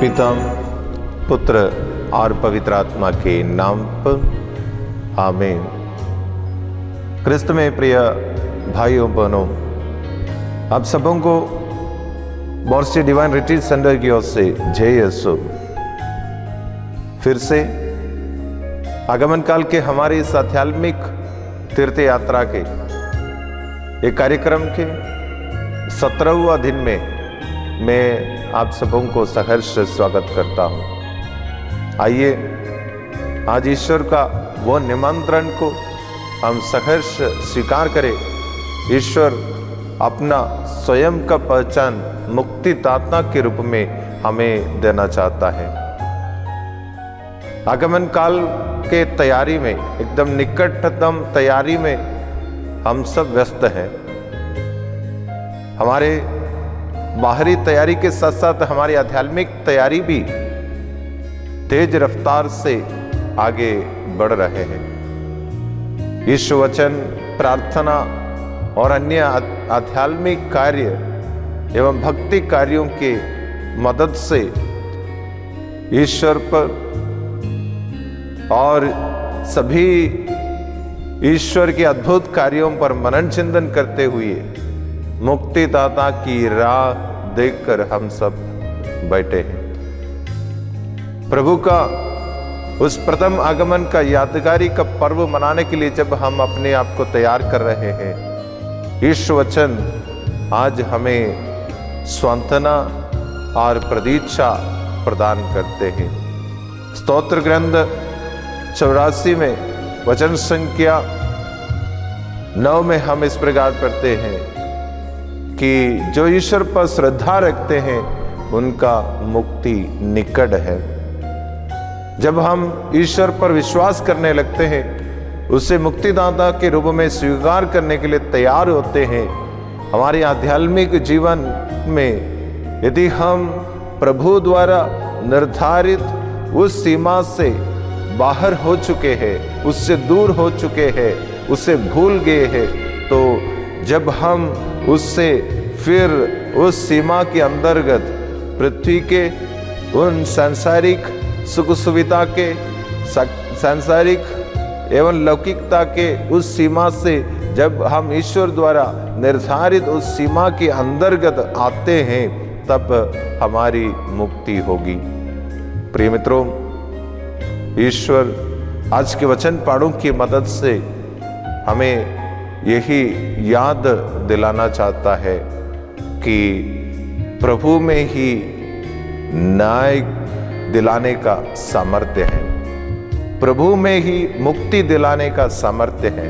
पिता पुत्र और पवित्र आत्मा के नाम पर आमीन। क्रिस्त में प्रिय भाइयों बहनों, आप सबों को मॉर्सी डिवाइन रिट्रीट सेंटर की ओर से जय यीशु। फिर से आगमन काल के हमारे इस आध्यात्मिक तीर्थ यात्रा के एक कार्यक्रम के 17वां दिन में मैं आप सबों को सहर्ष स्वागत करता हूं। आइए आज ईश्वर का वो निमंत्रण को हम सहर्ष स्वीकार करें। ईश्वर अपना स्वयं का पहचान मुक्तिदाता के रूप में हमें देना चाहता है। आगमन काल के तैयारी में, एकदम निकटतम तैयारी में हम सब व्यस्त हैं। हमारे बाहरी तैयारी के साथ साथ हमारी आध्यात्मिक तैयारी भी तेज रफ्तार से आगे बढ़ रहे हैं। यीशु वचन, प्रार्थना और अन्य आध्यात्मिक कार्य एवं भक्ति कार्यों के मदद से ईश्वर पर और सभी ईश्वर के अद्भुत कार्यों पर मनन चिंतन करते हुए मुक्तिदाता की राह देखकर हम सब बैठे हैं। प्रभु का उस प्रथम आगमन का यादगारी का पर्व मनाने के लिए जब हम अपने आप को तैयार कर रहे हैं, ईश्वर वचन आज हमें सांत्वना और प्रतीक्षा प्रदान करते हैं। स्तोत्र ग्रंथ 84 में वचन संख्या 9 में हम इस प्रकार पढ़ते हैं कि जो ईश्वर पर श्रद्धा रखते हैं उनका मुक्ति निकट है। जब हम ईश्वर पर विश्वास करने लगते हैं, उसे मुक्तिदाता के रूप में स्वीकार करने के लिए तैयार होते हैं, हमारे आध्यात्मिक जीवन में यदि हम प्रभु द्वारा निर्धारित उस सीमा से बाहर हो चुके हैं, उससे दूर हो चुके हैं, उसे भूल गए हैं, तो जब हम उससे फिर उस सीमा के अंतर्गत पृथ्वी के उन सांसारिक सुख सुविधा के, सांसारिक एवं लौकिकता के उस सीमा से जब हम ईश्वर द्वारा निर्धारित उस सीमा के अंतर्गत आते हैं, तब हमारी मुक्ति होगी। प्रिय मित्रों, ईश्वर आज के वचन पाठों की मदद से हमें यही याद दिलाना चाहता है कि प्रभु में ही न्याय दिलाने का सामर्थ्य है, प्रभु में ही मुक्ति दिलाने का सामर्थ्य है।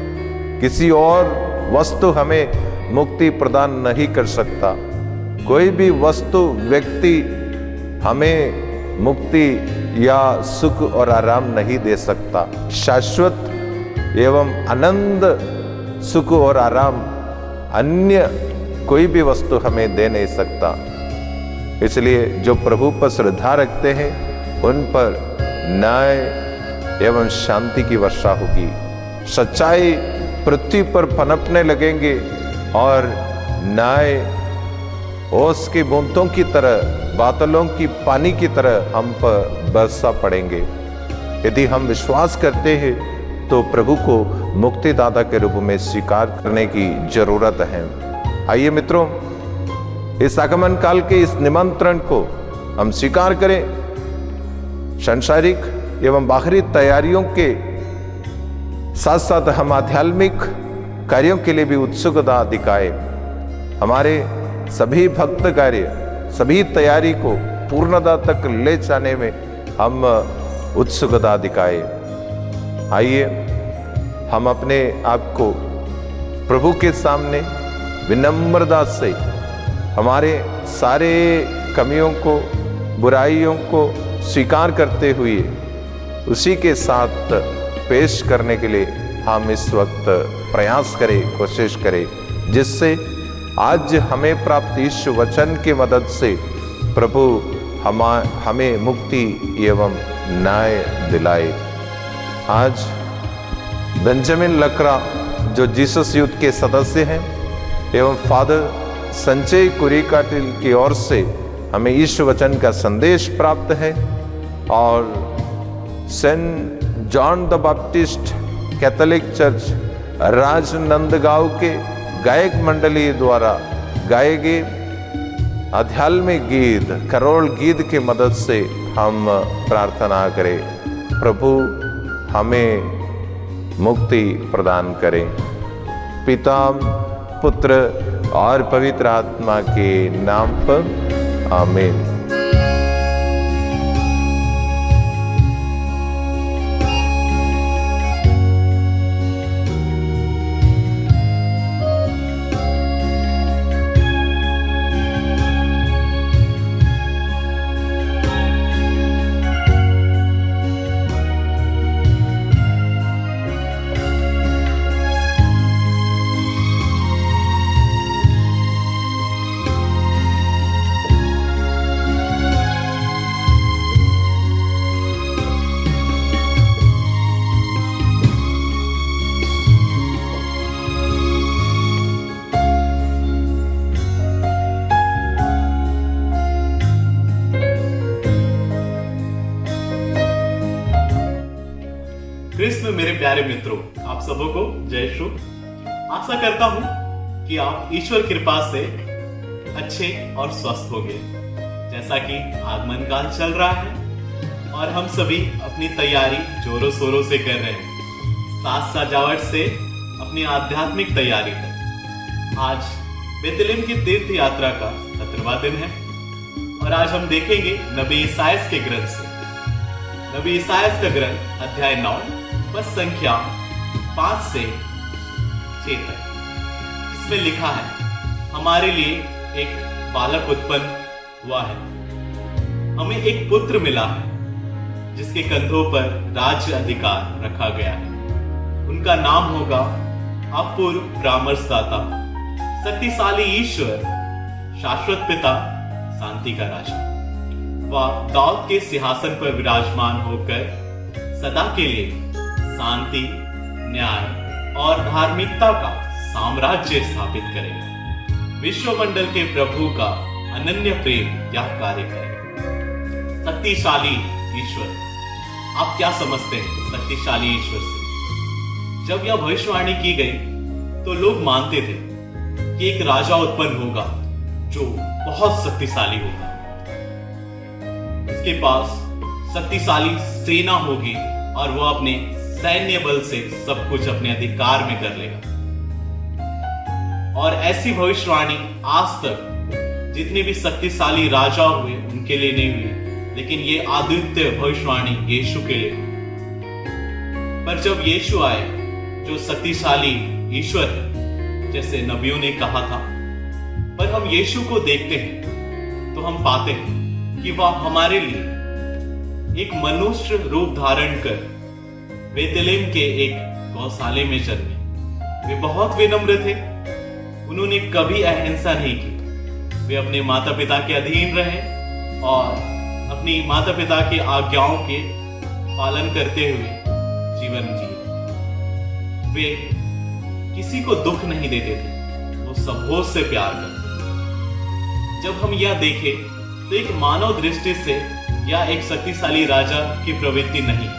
किसी और वस्तु हमें मुक्ति प्रदान नहीं कर सकता। कोई भी वस्तु, व्यक्ति हमें मुक्ति या सुख और आराम नहीं दे सकता। शाश्वत एवं अनंत सुख और आराम अन्य कोई भी वस्तु हमें दे नहीं सकता। इसलिए जो प्रभु पर श्रद्धा रखते हैं उन पर न्याय एवं शांति की वर्षा होगी। सच्चाई पृथ्वी पर पनपने लगेंगे और न्याय ओस की बूंदों की तरह, बादलों की पानी की तरह हम पर बरसा पड़ेंगे। यदि हम विश्वास करते हैं तो प्रभु को मुक्तिदाता के रूप में स्वीकार करने की जरूरत है। आइए मित्रों, इस आगमन काल के इस निमंत्रण को हम स्वीकार करें। सांसारिक एवं बाहरी तैयारियों के साथ साथ हम आध्यात्मिक कार्यों के लिए भी उत्सुकता दिखाए। हमारे सभी भक्त कार्य, सभी तैयारी को पूर्णता तक ले जाने में हम उत्सुकता दिखाए। आइए हम अपने आप को प्रभु के सामने विनम्रता से हमारे सारे कमियों को, बुराइयों को स्वीकार करते हुए उसी के साथ पेश करने के लिए हम इस वक्त प्रयास करें, कोशिश करें, जिससे आज हमें प्राप्त इस वचन की मदद से प्रभु हमें मुक्ति एवं न्याय दिलाए। आज बेंजामिन लकड़ा, जो जीसस यूथ के सदस्य हैं, एवं फादर संजय कुरिकाटिल की ओर से हमें ईश्वर वचन का संदेश प्राप्त है और Saint John the Baptist Catholic church Rajnandgaon के गायक मंडली द्वारा गाए गए आध्यात्मिक गीत करोल गीत की मदद से हम प्रार्थना करें। प्रभु हमें मुक्ति प्रदान करें। पिता पुत्र और पवित्र आत्मा के नाम पर आमीन। क्रिस्त में मेरे प्यारे मित्रों, आप सबों को जय यीशु। आशा करता हूं कि आप ईश्वर कृपा से अच्छे और स्वस्थ होंगे। जैसा कि आगमन काल चल रहा है और हम सभी अपनी तैयारी जोरों शोरों से कर रहे हैं, साज सजावट से अपनी आध्यात्मिक तैयारी कर। आज बेतलेहम की तीर्थ यात्रा का 17वां दिन है और आज हम देखेंगे नबी ईसायाह के ग्रंथ से। नबी ईसायाह का ग्रंथ अध्याय 9 बस संख्या 5 से 6 तक। इसमें लिखा है, हमारे लिए एक बालक उत्पन्न हुआ है, हमें एक पुत्र मिला है, जिसके कंधों पर राज्य अधिकार रखा गया है। उनका नाम होगा अपूर्व परामर्शदाता, शक्तिशाली ईश्वर, शाश्वत पिता, शांति का राजा। वह दाऊद के सिंहासन पर विराजमान होकर सदा के लिए शांति, न्याय और धार्मिकता का साम्राज्य स्थापित करेगा। विश्वमंडल के प्रभु का अनन्य प्रेम यह कार्य करेगा। शक्तिशाली ईश्वर, आप क्या समझते हैं शक्तिशाली ईश्वर से? जब यह भविष्यवाणी की गई तो लोग मानते थे कि एक राजा उत्पन्न होगा जो बहुत शक्तिशाली होगा, उसके पास शक्तिशाली सेना होगी और वह अपने सैन्य बल से सब कुछ अपने अधिकार में कर लेगा। और ऐसी भविष्यवाणी आज तक जितने भी शक्तिशाली राजा हुए उनके लिए नहीं हुई, लेकिन ये अद्वितीय भविष्यवाणी यीशु के लिए हुई। पर जब यीशु आए जो शक्तिशाली ईश्वर है, जैसे नबियों ने कहा था, पर हम यीशु को देखते हैं तो हम पाते हैं कि वह हमारे लिए एक मनुष्य रूप धारण कर बेतलेहम के एक गौशाले में जन्मे। वे बहुत विनम्र थे, उन्होंने कभी अहिंसा नहीं की। वे अपने माता पिता के अधीन रहे और अपनी माता पिता की आज्ञाओं के पालन करते हुए जीवन जिए। वे किसी को दुख नहीं देते थे, वो सबों से प्यार करते। जब हम यह देखें तो एक मानव दृष्टि से यह एक शक्तिशाली राजा की प्रवृत्ति नहीं,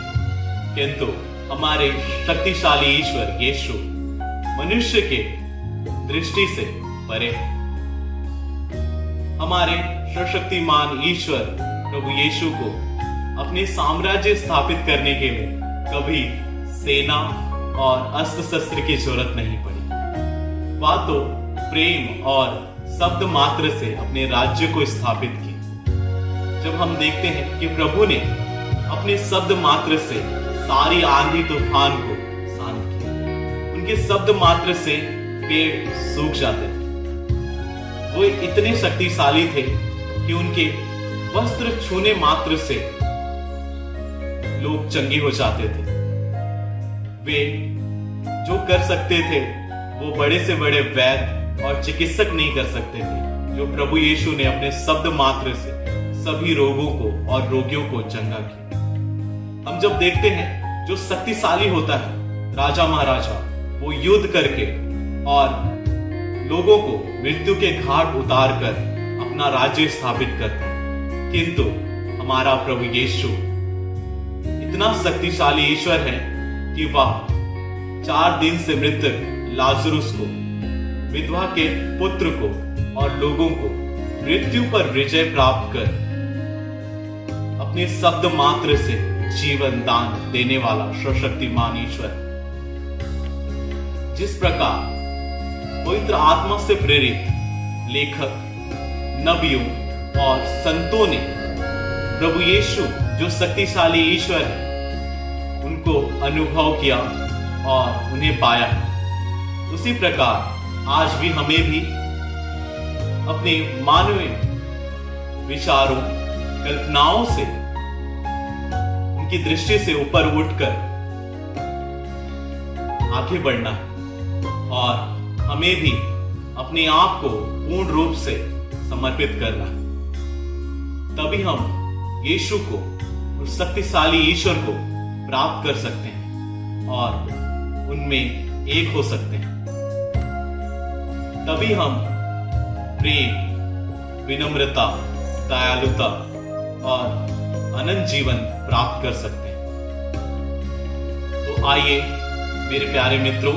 किंतु हमारे शक्तिशाली ईश्वर यीशु मनुष्य के दृष्टि से परे। हमारे सशक्तिमान ईश्वर प्रभु यीशु को अपने साम्राज्य स्थापित करने के लिए कभी सेना और अस्त्र शस्त्र की जरूरत नहीं पड़ी। वह तो प्रेम और शब्द मात्र से अपने राज्य को स्थापित की। जब हम देखते हैं कि प्रभु ने अपने शब्द मात्र से सारी आंधी तूफान को शांत किया, उनके शब्द मात्र से पेड़ सूख जाते थे। वो इतने शक्तिशाली थे कि उनके वस्त्र छूने मात्र से लोग चंगे हो जाते थे। वे जो कर सकते थे वो बड़े से बड़े वैद्य और चिकित्सक नहीं कर सकते थे, जो प्रभु यीशु ने अपने शब्द मात्र से सभी रोगों को और रोगियों को चंगा किया। हम जब देखते हैं जो शक्तिशाली होता है राजा महाराजा, वो युद्ध करके और लोगों को मृत्यु के घाट उतार कर अपना राज्य स्थापित करता है। किंतु हमारा प्रभु यीशु इतना शक्तिशाली ईश्वर है कि वह 4 दिन से मृतक लाजरुस को, विधवा के पुत्र को और लोगों को मृत्यु पर विजय प्राप्त कर अपने शब्द मात्र से जीवन दान देने वाला सर्वशक्तिमान ईश्वर। जिस प्रकार पवित्र आत्मा से प्रेरित लेखक, नबियों और संतों ने प्रभु यीशु जो शक्तिशाली ईश्वर है उनको अनुभव किया और उन्हें पाया, उसी प्रकार आज भी हमें भी अपने मानवीय विचारों, कल्पनाओं से, उनकी दृष्टि से ऊपर उठकर आगे बढ़ना है और हमें भी अपने आप को पूर्ण रूप से समर्पित करना है। तभी हम यीशु को, उस शक्तिशाली ईश्वर को प्राप्त कर सकते हैं और उनमें एक हो सकते हैं। तभी हम प्रेम, विनम्रता, दयालुता और अनंत जीवन प्राप्त कर सकते हैं। तो आइए मेरे प्यारे मित्रों,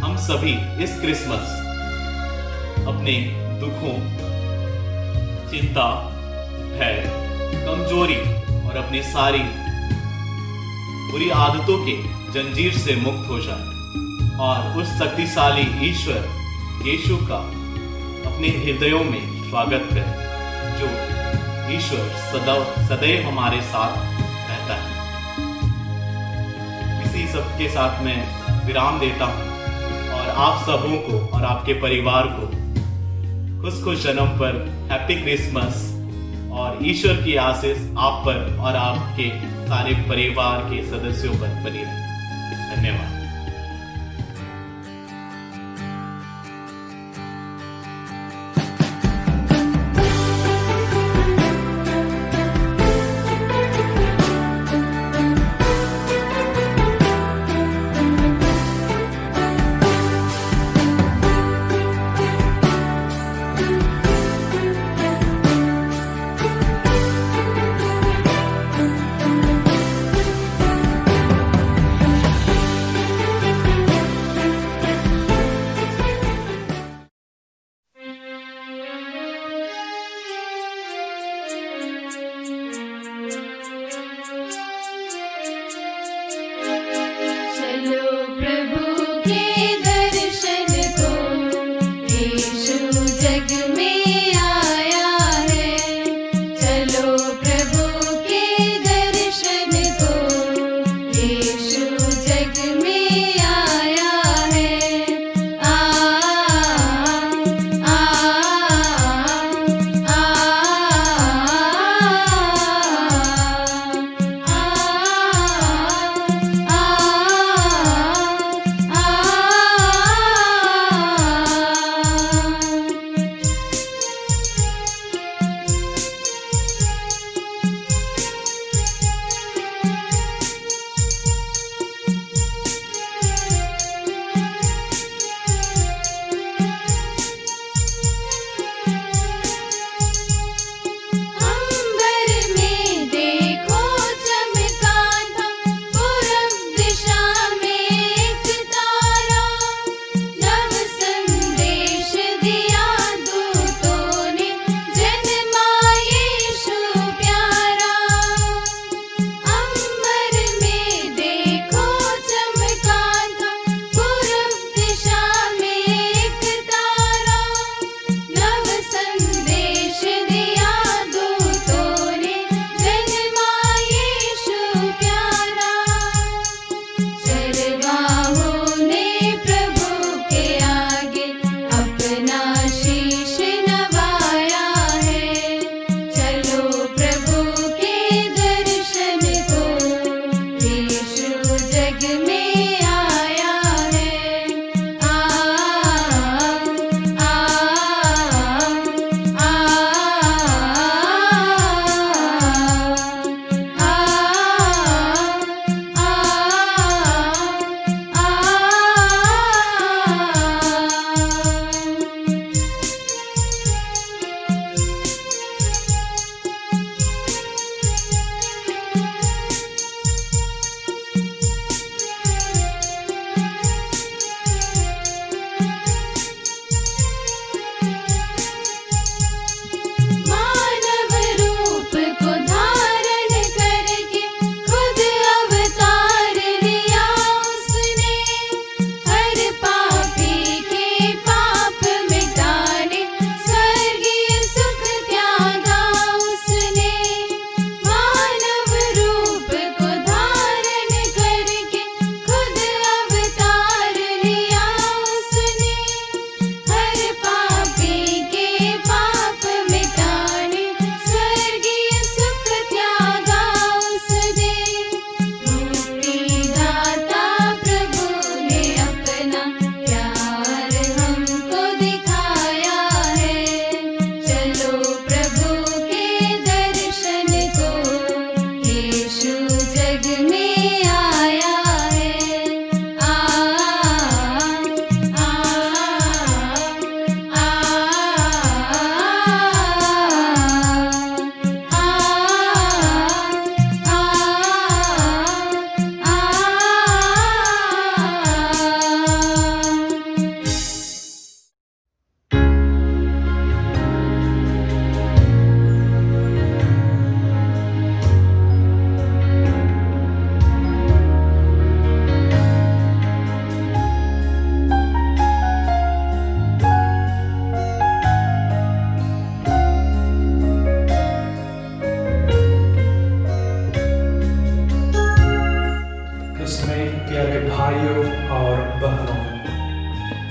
हम सभी इस क्रिसमस अपने दुखों, चिंता, भय, कमजोरी और अपनी सारी बुरी आदतों के जंजीर से मुक्त हो जाए और उस शक्तिशाली ईश्वर यीशु का अपने हृदयों में स्वागत करें, जो ईश्वर सदैव हमारे साथ रहता है। इसी सब के साथ मैं विराम देता हूं और आप सबों को और आपके परिवार को खुश जन्म पर हैप्पी क्रिसमस और ईश्वर की आशीष आप पर और आपके सारे परिवार के सदस्यों पर बनी रहे। धन्यवाद।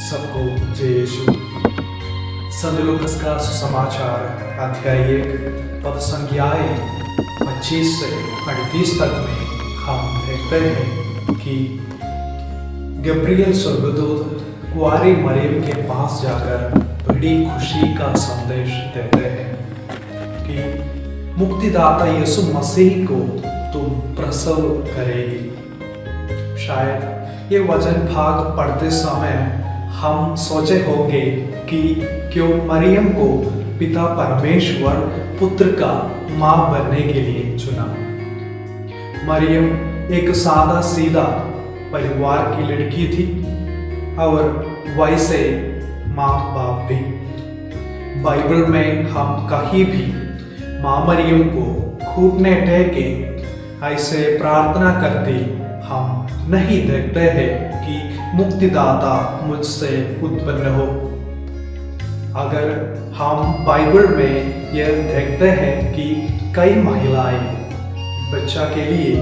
सबको जय यीशु। संत लूकास का सुसमाचार अध्याय 1 पद संख्याएं 25 से 38 तक में हम देखते हैं कि गब्रियल स्वर्गदूत कुंवारी मरियम के पास जाकर बड़ी खुशी का संदेश देते हैं कि मुक्तिदाता यीशु मसीह को तुम प्रसव करेगी। शायद ये वचन भाग पढ़ते समय हम सोचे होंगे कि क्यों मरियम को पिता परमेश्वर पुत्र का मां बनने के लिए चुना। मरियम एक सादा सीधा परिवार की लड़की थी और वैसे माँ बाप भी। बाइबल में हम कहीं भी माँ मरियम को घुटने टेके ऐसे प्रार्थना करती हम नहीं देखते हैं कि मुक्तिदाता मुझसे उत्पन्न हो। अगर हम बाइबल में यह देखते हैं कि कई महिलाएं बच्चा के लिए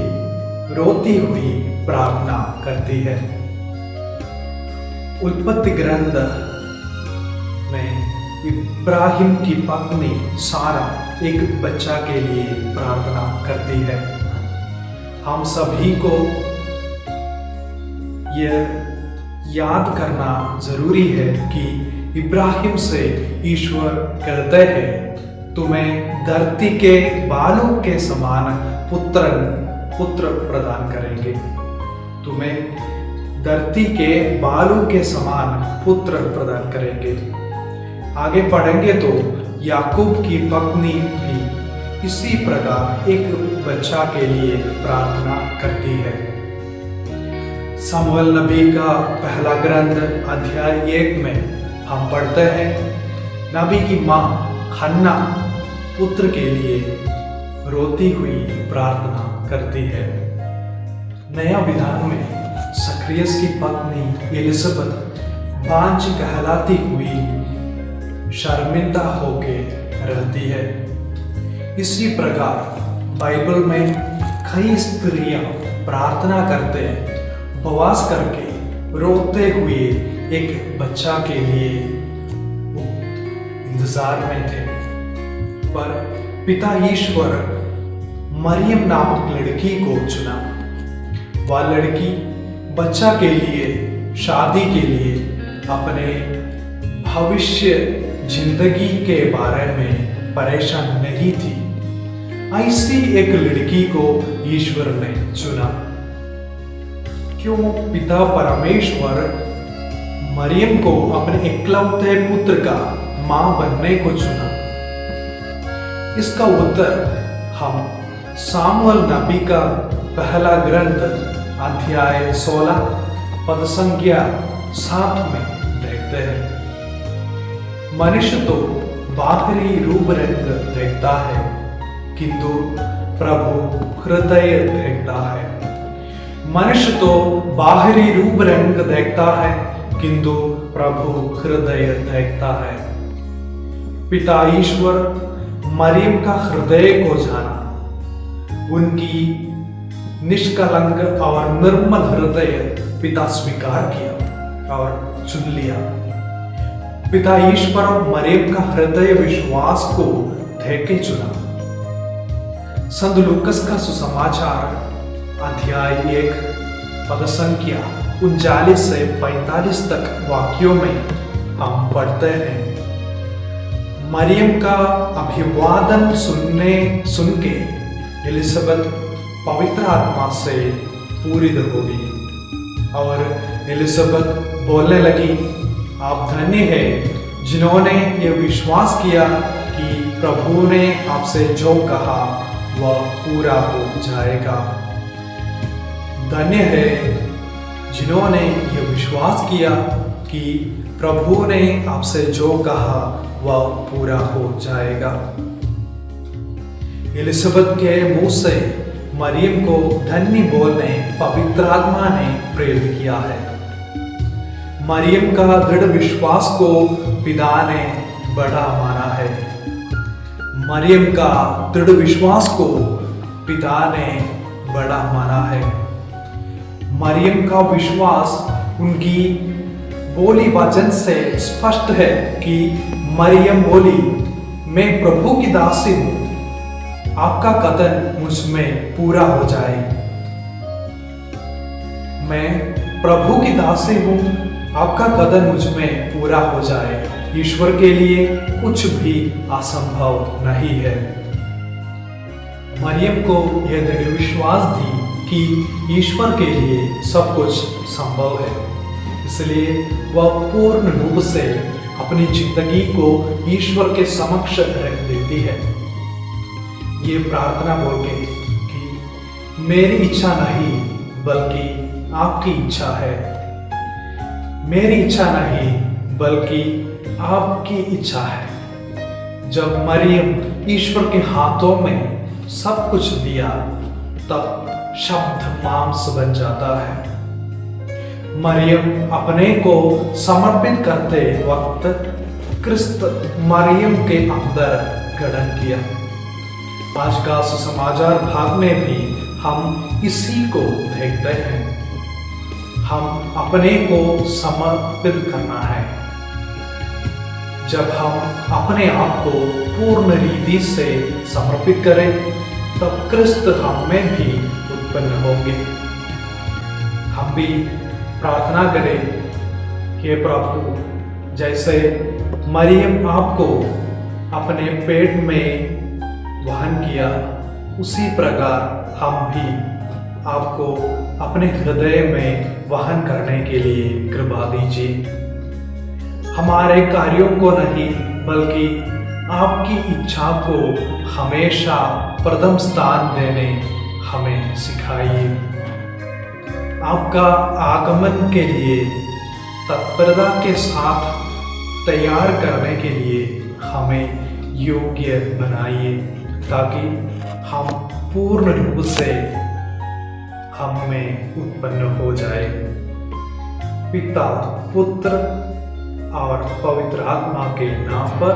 रोती हुई प्रार्थना करती है। उत्पत्ति ग्रंथ में इब्राहिम की पत्नी सारा एक बच्चा के लिए प्रार्थना करती है। हम सभी को यह याद करना जरूरी है कि इब्राहिम से ईश्वर कहते हैं तुम्हें धरती के बालों के समान पुत्र प्रदान करेंगे। तुम्हें धरती के बालों के समान पुत्र प्रदान करेंगे। आगे पढ़ेंगे तो याकूब की पत्नी भी इसी प्रकार एक बच्चा के लिए प्रार्थना करती है। शमूएल नबी का पहला ग्रंथ अध्याय 1 में हम पढ़ते हैं नबी की माँ हन्ना पुत्र के लिए रोती हुई प्रार्थना करती है। नया विधान में जकरिया की पत्नी एलिजाबेथ बांझ कहलाती हुई शर्मिंदा होके रहती है। इसी प्रकार बाइबल में कई स्त्रियां प्रार्थना करते उपवास करके रोते हुए एक बच्चा के लिए इंतजार में थे। पर पिता ईश्वर मरियम नामक लड़की को चुना। वह लड़की बच्चा के लिए शादी के लिए अपने भविष्य जिंदगी के बारे में परेशान नहीं थी। ऐसी एक लड़की को ईश्वर ने चुना। क्यों पिता परमेश्वर मरियम को अपने इकलौते पुत्र का मां बनने को चुना? इसका उत्तर हम शमूएल नबी का पहला ग्रंथ अध्याय 16 पद संख्या 7 में देखते हैं। मनुष्य तो बाहरी रूप रंग देखता है किंतु प्रभु हृदय देखता है। मनुष्य तो बाहरी रूप रंग देखता है किंतु प्रभु हृदय देखता है। पिता ईश्वर मरियम का हृदय को जाना। उनकी निष्कलंक और निर्मल हृदय पिता स्वीकार किया और चुन लिया। पिता ईश्वर मरियम का हृदय विश्वास को देके चुना। संत लूकास का सुसमाचार अध्याय 1 पद संख्या 39 से 45 तक वाक्यों में हम पढ़ते हैं मरियम का अभिवादन सुन के एलिजाबेथ पवित्र आत्मा से पूरित हो गई और एलिजाबेथ बोलने लगी आप धन्य हैं जिन्होंने यह विश्वास किया कि प्रभु ने आपसे जो कहा वह पूरा हो जाएगा। धन्य है जिन्होंने यह विश्वास किया कि प्रभु ने आपसे जो कहा वह पूरा हो जाएगा। एलिजाबेथ के मुंह से मरियम को धन्य बोलने पवित्र आत्मा ने प्रेरित किया है। मरियम का दृढ़ विश्वास को पिता ने बड़ा माना है। मरियम का दृढ़ विश्वास को पिता ने बड़ा माना है। मरियम का विश्वास उनकी बोली वचन से स्पष्ट है कि मरियम बोली, मैं प्रभु की दासी हूं, आपका कथन मुझ में पूरा हो जाए। मैं प्रभु की दासी हूं, आपका कथन मुझ में पूरा हो जाए। ईश्वर के लिए कुछ भी असंभव नहीं है। मरियम को यह दृढ़ विश्वास थी कि ईश्वर के लिए सब कुछ संभव है, इसलिए वह पूर्ण रूप से अपनी जिंदगी को ईश्वर के समक्ष रख देती है। ये प्रार्थना बोल के कि मेरी इच्छा नहीं बल्कि आपकी इच्छा है, मेरी इच्छा नहीं बल्कि आपकी इच्छा है। जब मरियम ईश्वर के हाथों में सब कुछ दिया, तब शब्द मांस बन जाता है। मरियम अपने को समर्पित करते वक्त क्रिस्त मरियम के अंदर गठन किया। आज का सुसमाचार भाग में भी हम इसी को देखते हैं। हम अपने को समर्पित करना है। जब हम अपने आप को पूर्ण रीति से समर्पित करें, तब क्रिस्त हम में भी उत्पन्न होंगे। हम भी प्रार्थना करें, हे प्रभु, जैसे मरियम आपको अपने पेट में वहन किया, उसी प्रकार हम भी आपको अपने हृदय में वहन करने के लिए कृपा दीजिए। हमारे कार्यों को नहीं बल्कि आपकी इच्छा को हमेशा प्रथम स्थान देने हमें सिखाइए। आपका आगमन के लिए तत्परता के साथ तैयार करने के लिए हमें योग्य बनाइए, ताकि हम पूर्ण रूप से हम में उत्पन्न हो जाए। पिता, पुत्र और पवित्र आत्मा के नाम पर